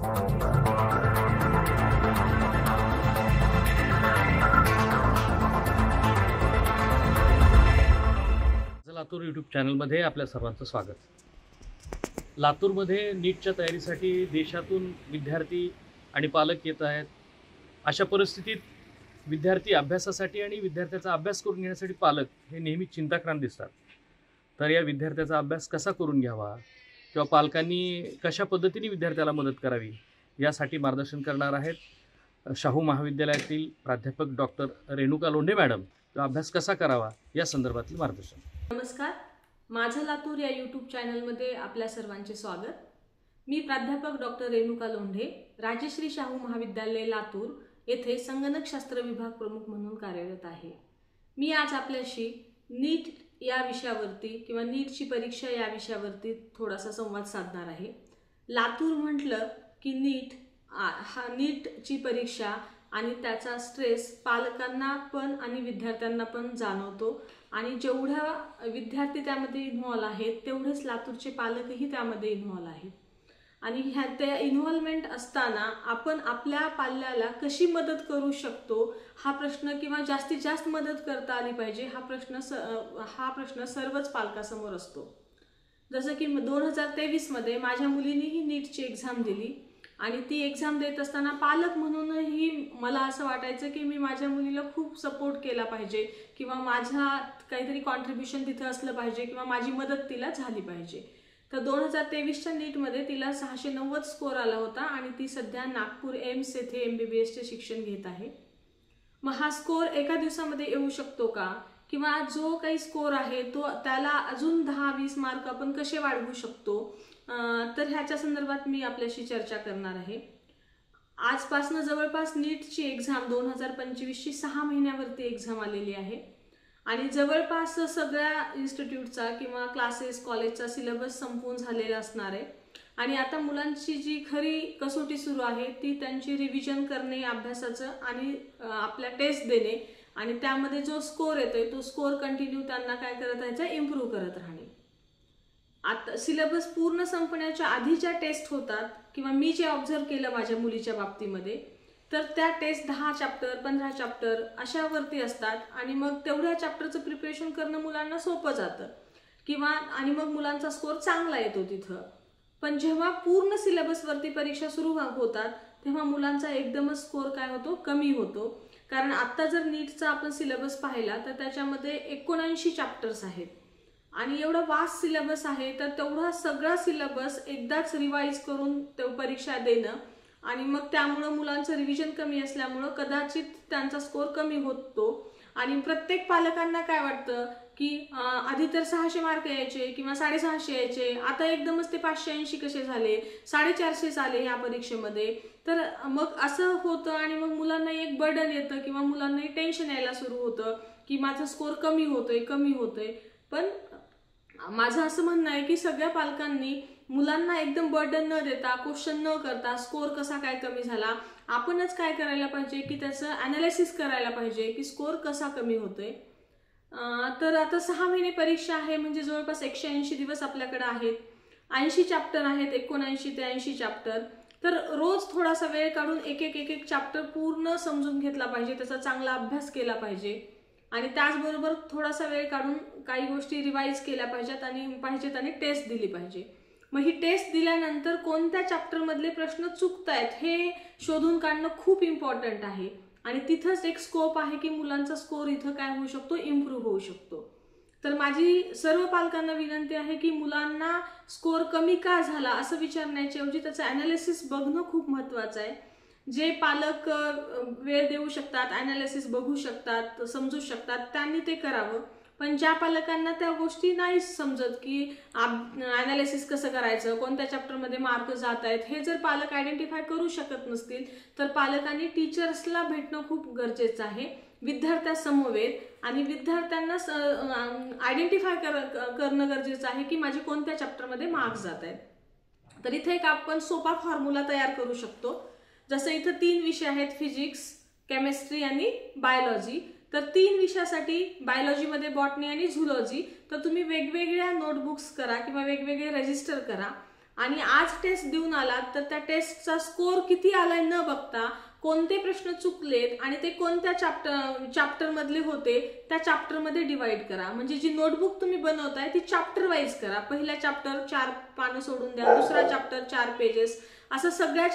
Latur YouTube चॅनलमध्ये आपल्या सर्वांचं स्वागत। लातूरमध्ये नीटच्या तयारीसाठी देशातून विद्यार्थी आणि पालक येत आहेत। अशा परिस्थितीत विद्यार्थी अभ्यासासाठी आणि विद्यार्थ्याचा अभ्यास करून घेण्यासाठी पालक हे नेहमी चिंताक्रांत दिसतात। तर या विद्यार्थ्याचा अभ्यास कसा करून घ्यावा किंवा पालकांनी कशा पद्धतीने विद्यार्थ्याला मदत करावी यासाठी मार्गदर्शन करणार आहेत शाहू महाविद्यालयातील प्राध्यापक डॉक्टर रेणुका लोंढे मॅडम। तो अभ्यास कसा करावा या संदर्भातील मार्गदर्शन। नमस्कार, माझं लातूर या यूट्यूब चॅनलमध्ये आपल्या सर्वांचे स्वागत। मी प्राध्यापक डॉक्टर रेणुका लोंढे, राजश्री शाहू महाविद्यालय लातूर येथे संगणकशास्त्र विभाग प्रमुख म्हणून कार्यरत आहे। मी आज आपल्याशी नीट या विषयावरती किंवा नीटची परीक्षा या विषयावरती थोडासा संवाद साधणार आहे। लातूर म्हटलं की नीटची परीक्षा आणि त्याचा स्ट्रेस पालकांना पण आणि विद्यार्थ्यांना पण जाणवतो आणि जेवढ्या विद्यार्थी त्यामध्ये इन्व्हॉल्व आहेत तेवढेच लातूरचे पालकही त्यामध्ये इन्व्हॉल्व आहेत। आणि त्या इन्व्हॉल्वमेंट असताना आपण आपल्या पाल्याला कशी मदत करू शकतो हा प्रश्न किंवा जास्तीत जास्त मदत करता आली पाहिजे हा प्रश्न सर्वच पालकासमोर असतो। जसं की 2023 मध्ये माझ्या मुलीनेही नीटची एक्झाम दिली आणि ती एक्झाम देत असताना पालक म्हणूनही मला असं वाटायचं की मी माझ्या मुलीला खूप सपोर्ट केला पाहिजे किंवा माझा काहीतरी कॉन्ट्रीब्युशन तिथे असलं पाहिजे किंवा माझी मदत तिला झाली पाहिजे। तर 2023च्या नीटमध्ये तिला 690 स्कोर आला होता आणि ती सध्या नागपूर एम्स येथे MBBSचे शिक्षण घेत आहे। मग हा स्कोर एका दिवसामध्ये येऊ शकतो का किंवा जो काही स्कोर आहे तो त्याला अजून 10-20 मार्क आपण कसे वाढवू शकतो, तर ह्याच्या संदर्भात मी आपल्याशी चर्चा करणार आहे। आजपासून जवळपास नीटची एक्झाम 2025ची 6 महिन्यावरती एक्झाम आलेली आहे आणि जवळपास सगळ्या इन्स्टिट्यूटचा किंवा क्लासेस कॉलेजचा सिलेबस संपून झालेला असणार आहे आणि आता मुलांची जी खरी कसोटी सुरू आहे ती त्यांची रिव्हिजन करणे अभ्यासाचं आणि आपल्या टेस्ट देणे आणि त्यामध्ये जो स्कोर येतोय तो स्कोर कंटिन्यू त्यांना काय करत राहायचं, इम्प्रूव्ह करत राहणे। आता सिलेबस पूर्ण संपण्याच्या आधीच्या टेस्ट होतात किंवा मी जे ऑब्झर्व केलं माझ्या मुलीच्या बाबतीमध्ये तर त्या टेस्ट 10 चॅप्टर 15 चॅप्टर अशावरती असतात आणि मग तेवढ्या चॅप्टरचं प्रिपरेशन करणं मुलांना सोपं जातं किंवा आणि मग मुलांचा स्कोर चांगला येतो तिथं। पण जेव्हा पूर्ण सिलेबसवरती परीक्षा सुरू होतात तेव्हा मुलांचा एकदमच स्कोर काय होतो, कमी होतो। कारण आता जर नीटचा आपण सिलेबस पाहिला तर त्याच्यामध्ये 79 चॅप्टर्स आहेत आणि एवढा वास्ट सिलेबस आहे तर तेवढा सगळा सिलेबस एकदाच रिवाइज करून ते परीक्षा देणं आणि मग त्यामुळे मुलांचं रिव्हिजन कमी असल्यामुळे कदाचित त्यांचा स्कोर कमी होतो आणि प्रत्येक पालकांना काय वाटतं की आधी तर 600 मार्क यायचे किंवा 650 यायचे, आता एकदमच ते 580 कसे झाले, 450 आले या परीक्षेमध्ये। तर मग असं होतं आणि मग मुलांना एक बर्डन येतं किंवा मुलांना एक टेन्शन यायला सुरू होतं की माझा स्कोर कमी होतोय। पण माझं असं म्हणणं आहे की सगळ्या पालकांनी मुलांना एकदम बर्डन न देता, क्वेश्चन न करता स्कोर कसा काय कमी झाला आपणच काय करायला पाहिजे की त्याचं ॲनालिसिस करायला पाहिजे की स्कोर कसा कमी होतोय। तर आता 6 महिने परीक्षा आहे म्हणजे जवळपास 180 दिवस आपल्याकडे आहेत, 80 चॅप्टर आहेत, 79 ते 80 चॅप्टर। तर रोज थोडासा वेळ काढून एक चॅप्टर पूर्ण समजून घेतला पाहिजे, त्याचा चांगला अभ्यास केला पाहिजे आणि त्याचबरोबर थोडासा वेळ काढून काही गोष्टी रिवाइज केल्या पाहिजेत आणि टेस्ट दिली पाहिजे। मग ही टेस्ट दिल्यानंतर कोणत्या चॅप्टरमधले प्रश्न चुकतायत हे शोधून काढणं खूप इम्पॉर्टंट आहे आणि तिथंच एक स्कोप आहे की मुलांचा स्कोर इथं काय होऊ शकतो, इम्प्रूव्ह होऊ शकतो। तर माझी सर्व पालकांना विनंती आहे की मुलांना स्कोर कमी का झाला असं विचारण्याच्या ऐवजी त्याचं ॲनालिसिस बघणं खूप महत्त्वाचं आहे। जे पालक वेळ देऊ शकतात, ॲनालिसिस बघू शकतात, समजू शकतात त्यांनी ते करावं। पण ज्या पालकांना त्या गोष्टी नाही समजत की ॲनालिसिस कसं करायचं, कोणत्या चॅप्टरमध्ये मार्क जात आहेत हे जर पालक आयडेंटिफाय करू शकत नसतील तर पालकांनी टीचर्सला भेटणं खूप गरजेचं आहे विद्यार्थ्यासमवेत आणि विद्यार्थ्यांना आयडेंटिफाय करणं गरजेचं आहे की माझे कोणत्या चॅप्टरमध्ये मार्क्स जात आहेत। तर इथे एक आपण सोपा फॉर्म्युला तयार करू शकतो। जसं इथं 3 विषय आहेत, फिजिक्स, केमिस्ट्री आणि बायोलॉजी। तर 3 विषयासाठी बायोलॉजीमध्ये बॉटनी आणि झुलॉजी तर तुम्ही वेगवेगळ्या नोटबुक्स करा किंवा वेगवेगळे रजिस्टर करा आणि आज टेस्ट देऊन आलात तर त्या टेस्टचा स्कोर किती आलाय न बघता कोणते प्रश्न चुकलेत आणि ते कोणत्या चॅप्टर मधले होते त्या चॅप्टर मध्ये डिवाइड करा. म्हणजे जी नोटबुक तुम्ही बनवताय ती चॅप्टर वाईज करा. पहिला चॅप्टर 4 पानं सोडून द्या, दुसरा चॅप्टर 4 पेजेस, असं सगळ्या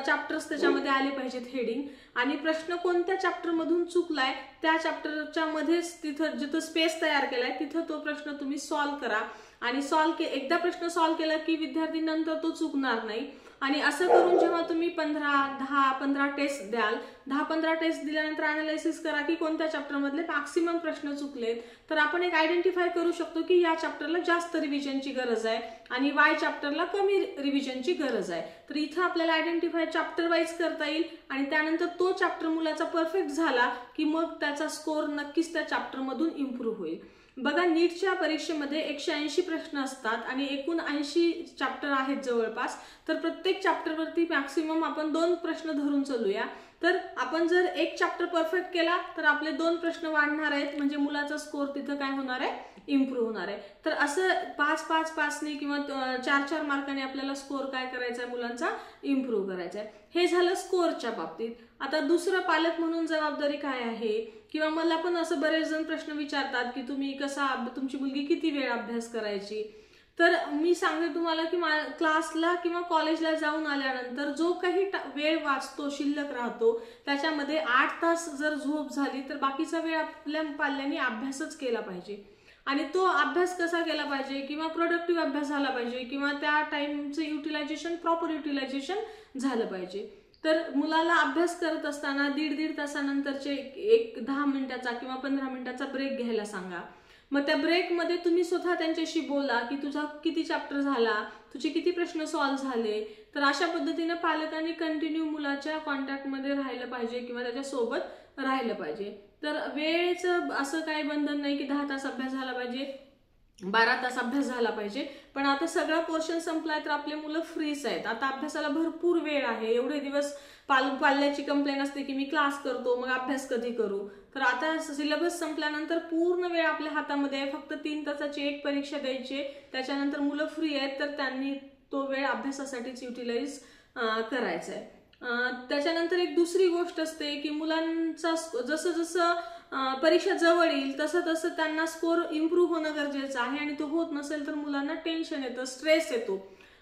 चॅप्टर्स त्याच्यामध्ये आले पाहिजेत हेडिंग. आणि प्रश्न कोणत्या चॅप्टर मधून चुकलाय त्या चॅप्टरच्या मध्येच तिथं जिथं स्पेस तयार केलाय तिथं तो प्रश्न तुम्ही सॉल्व्ह करा. आणि एकदा प्रश्न सॉल्व्ह केला की विद्यार्थी नंतर तो चुकणार नाही. आणि असं करून जेव्हा तुम्ही 10-15 टेस्ट द्याल, 10-15 टेस्ट दिल्यानंतर अनालिसिस करा की कोणत्या चॅप्टर मधले मॅक्सिमम प्रश्न चुकलेत. तर आपण एक आयडेंटिफाय करू शकतो की या चॅप्टरला जास्त रिव्हिजनची गरज आहे आणि वाय चॅप्टरला कमी रिव्हिजनची गरज आहे. तर इथं आपल्याला आयडेंटिफाय चॅप्टर वाईज करता येईल आणि त्यानंतर तो चॅप्टर मुलाचा परफेक्ट झाला की मग त्याचा स्कोर नक्कीच त्या चॅप्टर मधून इम्प्रूव्ह होईल. बघा, नीटच्या परीक्षेमध्ये 180 प्रश्न असतात आणि एकूण 80 चॅप्टर आहेत जवळपास. तर प्रत्येक चॅप्टरवरती मॅक्सिमम आपण 2 प्रश्न धरून चालूया. तर आपण जर एक चॅप्टर परफेक्ट केला तर आपले 2 प्रश्न वाढणार आहेत, म्हणजे मुलाचा स्कोर तिथं काय होणार आहे, इम्प्रूव्ह होणार आहे. तर असं 5-5-5 किंवा 4-4 मार्काने आपल्याला स्कोर काय करायचा आहे, मुलांचा इम्प्रूव्ह करायचा आहे. हे झालं स्कोरच्या बाबतीत. आता दुसरं पालक म्हणून जबाबदारी काय आहे, किंवा मला पण असं बरेच जण प्रश्न विचारतात की तुम्ही तुमची मुलगी किती वेळ अभ्यास करायची. तर मी सांगते तुम्हाला की क्लासला किंवा कॉलेजला जाऊन आल्यानंतर जो काही वेळ वाचतो, शिल्लक राहतो, त्याच्यामध्ये 8 तास जर झोप झाली तर बाकीचा वेळ आपल्या पाल्यांनी अभ्यासच केला पाहिजे. आणि तो अभ्यास कसा केला पाहिजे, किंवा प्रोडक्टिव्ह अभ्यास झाला पाहिजे, किंवा त्या टाइमचं युटिलायझेशन, प्रॉपर युटिलायझेशन झालं पाहिजे. तर मुलाला अभ्यास करत असताना 1.5 तासानंतरचे 10 मिनिटाचा किंवा 15 मिनिटाचा ब्रेक घ्यायला सांगा. मग त्या ब्रेकमध्ये तुम्ही स्वतः त्यांच्याशी बोला की तुझा किती चॅप्टर झाला, तुझे किती प्रश्न सॉल्व्ह झाले. तर अशा पद्धतीने पालकांनी कंटिन्यू मुलाच्या कॉन्टॅक्टमध्ये राहिलं पाहिजे किंवा त्याच्या सोबत राहिलं पाहिजे. तर वेळेचं असं काही बंधन नाही की 10 तास अभ्यास झाला पाहिजे, 12 तास अभ्यास झाला पाहिजे. पण आता सगळा पोर्शन संपलाय तर आपले मुलं फ्रीच आहेत. आता अभ्यासाला भरपूर वेळ आहे. एवढे दिवस पाल्याची कंप्लेंट असते की मी क्लास करतो, मग अभ्यास कधी करू. तर आता सिलेबस संपल्यानंतर पूर्ण वेळ आपल्या हातामध्ये आहे. फक्त 3 तासाची एक परीक्षा द्यायची, त्याच्यानंतर मुलं फ्री आहेत, तर त्यांनी तो वेळ अभ्यासासाठीच युटिलाइज करायचा आहे. त्याच्यानंतर एक दुसरी गोष्ट असते की मुलांचा जसं जसं परीक्षा जवळ येईल तसं तसं त्यांना स्कोर इम्प्रूव्ह होणं गरजेचं आहे. आणि तो होत नसेल तर मुलांना टेन्शन येतं, स्ट्रेस येतो.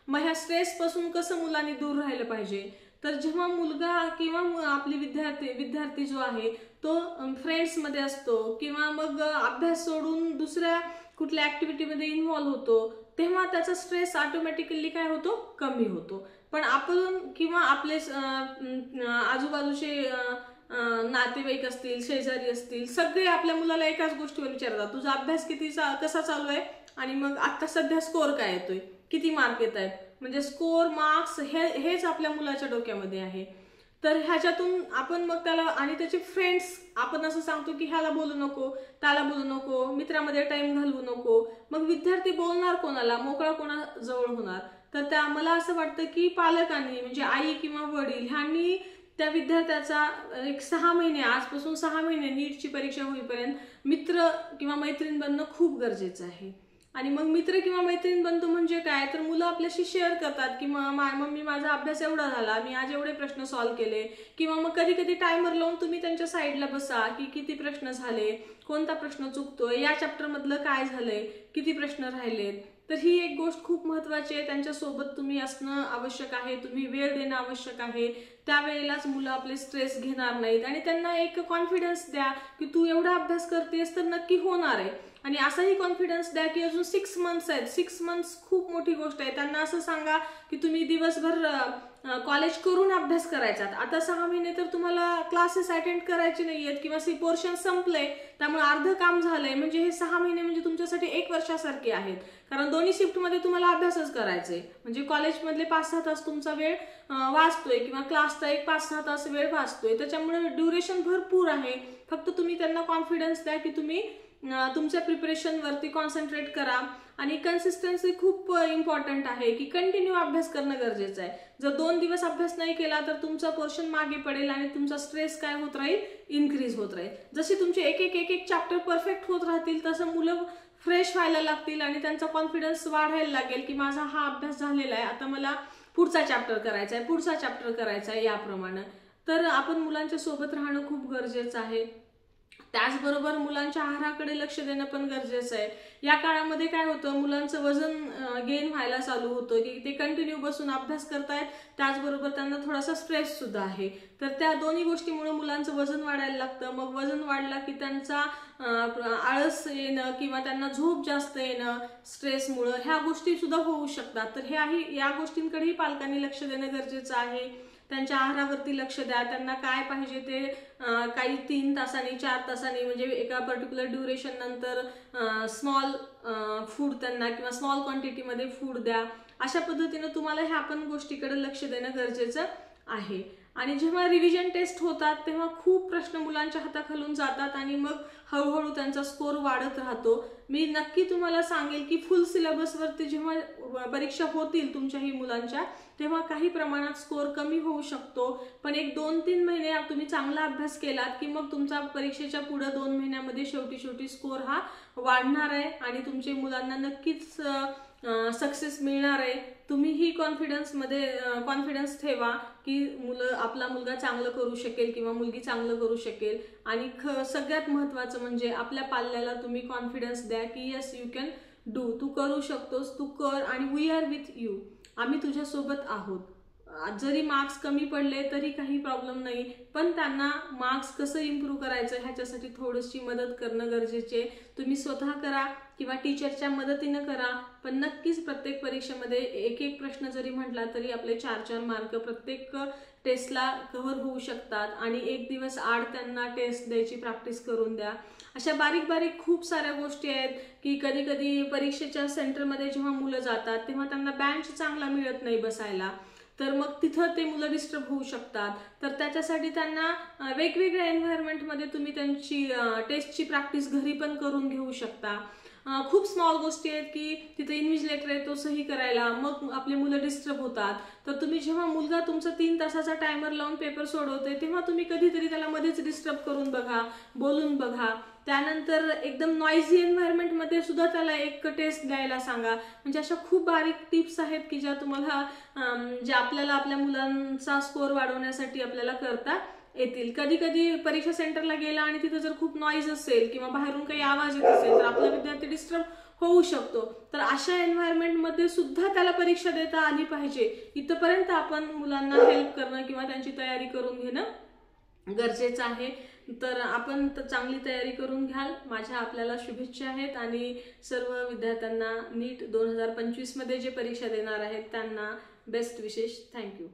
मग ह्या स्ट्रेस पासून कसं मुलांनी दूर राहिलं पाहिजे, तर जेव्हा मुलगा किंवा आपली विद्यार्थी जो आहे तो फ्रेंड्समध्ये असतो किंवा मग अभ्यास सोडून दुसऱ्या कुठल्या ऍक्टिव्हिटीमध्ये इन्व्हॉल्व्ह होतो, तेव्हा त्याचा स्ट्रेस ऑटोमॅटिकली काय होतो, कमी होतो. पण आपण किंवा आपले आजूबाजूचे नातेवाईक असतील, शेजारी असतील, सगळे आपल्या मुलाला एकाच गोष्टीवर विचारतात, तुझा अभ्यास कसा चालू आहे आणि मग आता सध्या स्कोर काय येतोय, किती मार्क येत आहेत. म्हणजे स्कोर, मार्क्स हेच आपल्या मुलाच्या डोक्यामध्ये आहे. तर ह्याच्यातून आपण मग त्याला आणि त्याचे फ्रेंड्स आपण असं सांगतो की ह्याला बोलू नको, त्याला बोलू नको, मित्रामध्ये टाइम घालवू नको. मग विद्यार्थी बोलणार कोणाला, मोकळा कोणाजवळ होणार. तर मला असं वाटतं की पालकांनी म्हणजे आई किंवा वडील ह्यांनी त्या विद्यार्थ्याचा एक 6 महिने, आजपासून 6 महिने नीटची परीक्षा होईपर्यंत मित्र किंवा मैत्रीण बनणं खूप गरजेचं आहे. आणि मग मित्र किंवा मैत्रीण बनतो म्हणजे काय, तर मुलं आपल्याशी शेअर करतात की मम्मी माझा अभ्यास एवढा झाला, मी आज एवढे प्रश्न सॉल्व्ह केले. किंवा मग कधी कधी टायमर लावून तुम्ही त्यांच्या साईडला बसा की किती प्रश्न झाले, कोणता प्रश्न चुकतोय, या चॅप्टर मधलं काय झालंय, किती प्रश्न राहिलेत. तर ही एक गोष्ट खूप महत्वाची आहे. त्यांच्यासोबत तुम्ही असणं आवश्यक आहे, तुम्ही वेळ देणं आवश्यक आहे. त्यावेळेलाच मुलं आपले स्ट्रेस घेणार नाहीत आणि त्यांना एक कॉन्फिडन्स द्या की तू एवढा अभ्यास करतेस तर नक्की होणार आहे. आणि असाही कॉन्फिडन्स द्या की अजून 6 मंथ्स आहेत. 6 मंथ्स खूप मोठी गोष्ट आहे. त्यांना असं सांगा की तुम्ही दिवसभर कॉलेज करून अभ्यास करायचा. आता 6 महिने तर तुम्हाला क्लासेस अटेंड करायचे नाहीयेत किंवा पोर्शन संपलंय, त्यामुळे अर्ध काम झालंय. म्हणजे हे 6 महिने म्हणजे तुमच्यासाठी 1 वर्षासारखे आहेत. कारण दोन्ही शिफ्टमध्ये तुम्हाला अभ्यासच करायचे. म्हणजे कॉलेजमधले 5-6 तास तुमचा वेळ वाचतोय किंवा क्लासचा एक 5-6 तास वेळ वाचतोय. त्याच्यामुळे ड्युरेशन भरपूर आहे. फक्त तुम्ही त्यांना कॉन्फिडन्स द्या की तुम्ही तुमच्या प्रिपरेशन वरती कॉन्सन्ट्रेट करा. आणि कन्सिस्टन्सी खूप इम्पॉर्टंट आहे की कंटिन्यू अभ्यास करणं गरजेचं आहे. जर 2 दिवस अभ्यास नाही केला तर तुमचा पोर्शन मागे पडेल आणि तुमचा स्ट्रेस काय होत राहील, इन्क्रीज होत राहील. जसे तुमचे एक एक चॅप्टर परफेक्ट होत राहतील तसं मुलं फ्रेश व्हायला लागतील आणि त्यांचा कॉन्फिडन्स वाढायला लागेल की माझा हा अभ्यास झालेला आहे, आता मला पुढचा चॅप्टर करायचा आहे, पुढचा चॅप्टर करायचा आहे याप्रमाणे. तर आपण मुलांच्या सोबत राहणं खूप गरजेचं आहे. त्याचबरोबर मुलांच्या आहाराकडे लक्ष देणं पण गरजेचं आहे. या काळामध्ये काय होतं, मुलांचं वजन गेन व्हायला चालू होतं की ते कंटिन्यू बसून अभ्यास करतायत, त्याचबरोबर त्यांना थोडासा स्ट्रेस सुद्धा आहे. तर त्या दोन्ही गोष्टीमुळे मुलांचं वजन वाढायला लागतं. मग वजन वाढला की त्यांचा आळस येणं किंवा त्यांना झोप जास्त येणं स्ट्रेसमुळं, ह्या गोष्टी सुद्धा होऊ शकतात. तर या गोष्टींकडेही पालकांनी लक्ष देणं गरजेचं आहे. त्यांच्या आहारावरती लक्ष द्या. त्यांना काय पाहिजे ते काही 3 तासांनी 4 तासांनी म्हणजे एका पर्टिक्युलर ड्युरेशन नंतर स्मॉल फूड त्यांना किंवा स्मॉल क्वांटिटीमध्ये फूड द्या. अशा पद्धतीने तुम्हाला ह्या पण गोष्टीकडे लक्ष देणं गरजेचं आहे. आणि जेव्हा रिव्हिजन टेस्ट होतात तेव्हा खूप प्रश्न मुलांच्या हाताखालून जातात आणि मग हळूहळू त्यांचा स्कोर वाढत राहतो. मी नक्की तुम्हाला सांगेल की फुल सिलेबसवरती जेव्हा परीक्षा होतील तुमच्याही मुलांच्या, तेव्हा काही प्रमाणात स्कोर कमी होऊ शकतो. पण एक 2-3 महिने तुम्ही चांगला अभ्यास केलात की मग तुमचा परीक्षेच्या पुढे 2 महिन्यामध्ये शेवटी स्कोर हा वाढणार आहे आणि तुमच्या मुलांना नक्कीच सक्सेस मिळणार आहे. तुम्हीही कॉन्फिडन्स ठेवा की आपला मुलगा चांगलं करू शकेल किंवा मुलगी चांगलं करू शकेल. आणि सगळ्यात महत्त्वाचं म्हणजे आपल्या पाल्याला तुम्ही कॉन्फिडन्स द्या की येस यू कॅन डू, तू करू शकतोस, तू कर आणि वी आर विथ यू, आम्ही तुझ्यासोबत आहोत. जरी मार्क्स कमी पडले तरी काही प्रॉब्लेम नाही, पण त्यांना मार्क्स कसं इम्प्रूव्ह करायचं ह्याच्यासाठी थोडीशी मदत करणं गरजेचे. तुम्ही स्वतः करा किंवा टीचरच्या मदतीनं करा, पण नक्कीच प्रत्येक परीक्षेमध्ये एक प्रश्न जरी म्हटला तरी आपले 4-4 मार्क प्रत्येक टेस्टला कव्हर होऊ शकतात. आणि एक दिवस आड त्यांना टेस्ट द्यायची प्रॅक्टिस करून द्या. अशा बारीक खूप साऱ्या गोष्टी आहेत की कधी परीक्षेच्या सेंटरमध्ये जेव्हा मुलं जातात तेव्हा त्यांना बेंच चांगला मिळत नाही बसायला, तर मग तिथं ते मुलं डिस्टर्ब होऊ शकतात. तर त्याच्यासाठी त्यांना वेगवेगळ्या एन्व्हायरमेंटमध्ये तुम्ही त्यांची टेस्टची प्रॅक्टिस घरी पण करून घेऊ शकता. खूप स्मॉल गोष्टी आहेत की तिथे इन्व्हिजिलेटर आहे तो सही करायला, मग आपले मुलं डिस्टर्ब होतात. तर तुम्ही जेव्हा मुलगा तुमचा 3 तासाचा टायमर लावून पेपर सोडवते तेव्हा तुम्ही कधीतरी त्याला मध्येच डिस्टर्ब करून बघा, बोलून बघा. त्यानंतर एकदम नॉइझी एन्व्हायरमेंटमध्ये सुद्धा त्याला एक टेस्ट द्यायला सांगा. म्हणजे अशा खूप बारीक टिप्स आहेत की ज्या तुम्हाला ज्या आपल्याला आपल्या मुलांचा स्कोर वाढवण्यासाठी आपल्याला करता येतील. कधी परीक्षा सेंटरला गेला आणि तिथं जर खूप नॉईज असेल किंवा बाहेरून काही आवाज येत असेल तर आपला विद्यार्थी डिस्टर्ब होऊ शकतो. तर अशा एन्व्हायरमेंटमध्ये सुद्धा त्याला परीक्षा देता आली पाहिजे. इथपर्यंत आपण मुलांना हेल्प करणं किंवा त्यांची तयारी करून घेणं गरजेचं आहे. तर आपण चांगली तयारी करून घ्याल, माझ्या आपल्याला शुभेच्छा आहेत. आणि सर्व विद्यार्थ्यांना नीट 2025 मध्ये जे परीक्षा देणार आहेत त्यांना बेस्ट विशेष. थँक्यू.